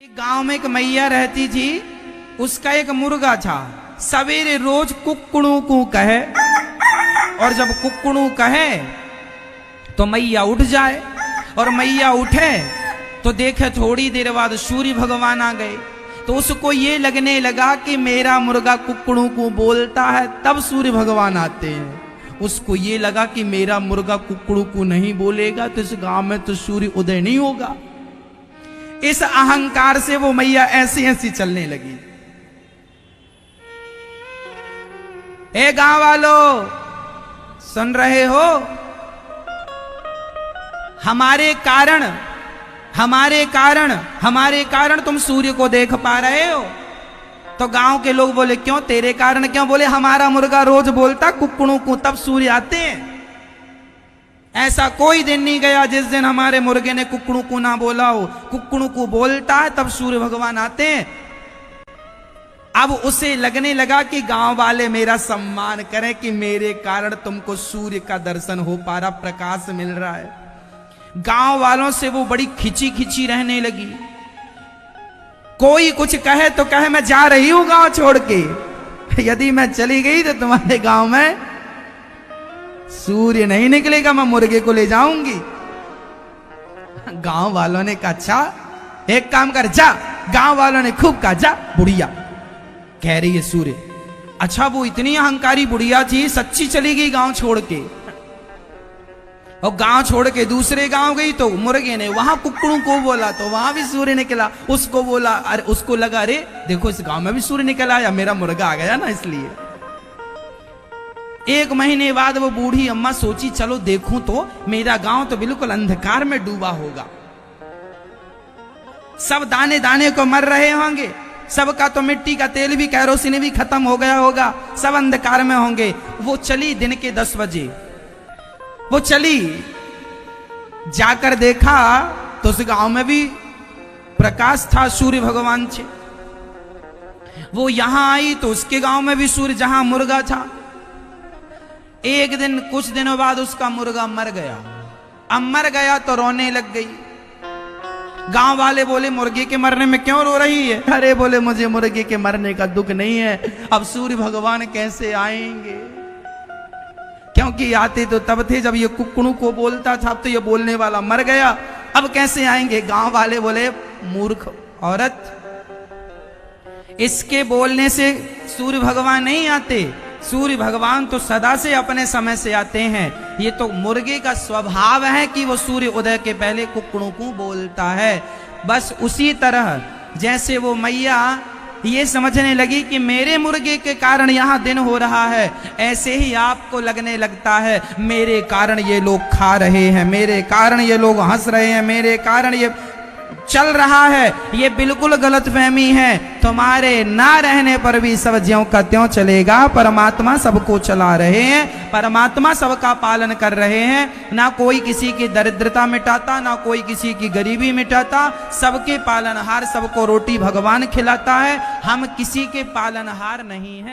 एक गांव में एक मैया रहती थी। उसका एक मुर्गा था। सवेरे रोज कुक्कड़ू को कहे, और जब कुक्कड़ू कहे तो मैया उठ जाए, और मैया उठे तो देखे थोड़ी देर बाद सूर्य भगवान आ गए। तो उसको ये लगने लगा कि मेरा मुर्गा कुक्कड़ू को बोलता है तब सूर्य भगवान आते हैं। उसको ये लगा कि मेरा मुर्गा कुक्कड़ू को नहीं बोलेगा तो इस गांव में तो सूर्य उदय नहीं होगा। इस अहंकार से वो मैया ऐसी ऐसी चलने लगी। ए गांव वालों, सुन रहे हो? हमारे कारण तुम सूर्य को देख पा रहे हो। तो गांव के लोग बोले क्यों, तेरे कारण क्यों? बोले हमारा मुर्गा रोज बोलता कुक्कड़ू को तब सूर्य आते हैं। ऐसा कोई दिन नहीं गया जिस दिन हमारे मुर्गे ने कुक्कड़ू को ना बोला हो। कुक्कड़ू को बोलता है तब सूर्य भगवान आते हैं। अब उसे लगने लगा कि गांव वाले मेरा सम्मान करें कि मेरे कारण तुमको सूर्य का दर्शन हो पा रहा, प्रकाश मिल रहा है। गांव वालों से वो बड़ी खिंची खिंची रहने लगी। कोई कुछ कहे तो कहे मैं जा रही हूं गांव छोड़ के, यदि मैं चली गई तो तुम्हारे गांव में सूर्य नहीं निकलेगा, मैं मुर्गे को ले जाऊंगी। गांव वालों ने कहा अच्छा एक काम कर, जा। गांव वालों ने खूब कहा जा। बुढ़िया कह रही है सूर्य। अच्छा वो इतनी अहंकारी बुढ़िया थी, सच्ची चली गई गांव छोड़ के, और गांव छोड़ के दूसरे गांव गई तो मुर्गे ने वहां कुक्कड़ू को बोला तो वहां भी सूर्य निकला। उसको बोला, अरे उसको लगा अरे देखो इस गांव में भी सूर्य निकल आया, मेरा मुर्गा आ गया ना। इसलिए एक महीने बाद वो बूढ़ी अम्मा सोची चलो देखूं तो मेरा गांव तो बिल्कुल अंधकार में डूबा होगा, सब दाने दाने को मर रहे होंगे, सबका तो मिट्टी का तेल भी कैरोसिन भी खत्म हो गया होगा, सब अंधकार में होंगे। वो चली दिन के 10 बजे, वो चली, जाकर देखा तो उस गांव में भी प्रकाश था सूर्य भगवान से। वो यहां आई तो उसके गांव में भी सूर्य, जहां मुर्गा था। एक दिन कुछ दिनों बाद उसका मुर्गा मर गया। अब मर गया तो रोने लग गई। गांव वाले बोले मुर्गे के मरने में क्यों रो रही है? अरे बोले मुझे मुर्गे के मरने का दुख नहीं है, अब सूर्य भगवान कैसे आएंगे, क्योंकि आते तो तब थे जब ये कुक्कड़ू को बोलता था, अब तो ये बोलने वाला मर गया, अब कैसे आएंगे? गांव वाले बोले मूर्ख औरत, इसके बोलने से सूर्य भगवान नहीं आते, सूर्य भगवान तो सदा से अपने समय से आते हैं। ये तो मुर्गे का स्वभाव है कि वो सूर्य उदय के पहले कुक्कड़ों को बोलता है। बस उसी तरह जैसे वो मैया ये समझने लगी कि मेरे मुर्गे के कारण यहाँ दिन हो रहा है, ऐसे ही आपको लगने लगता है मेरे कारण ये लोग खा रहे हैं, मेरे कारण ये लोग हंस रहे हैं, मेरे कारण ये चल रहा है। ये बिल्कुल गलतफहमी है। तुम्हारे ना रहने पर भी सब ज्यों का त्यों चलेगा। परमात्मा सबको चला रहे हैं, परमात्मा सबका पालन कर रहे हैं। ना कोई किसी की दरिद्रता मिटाता, ना कोई किसी की गरीबी मिटाता, सबके पालनहार, सबको रोटी भगवान खिलाता है। हम किसी के पालनहार नहीं हैं।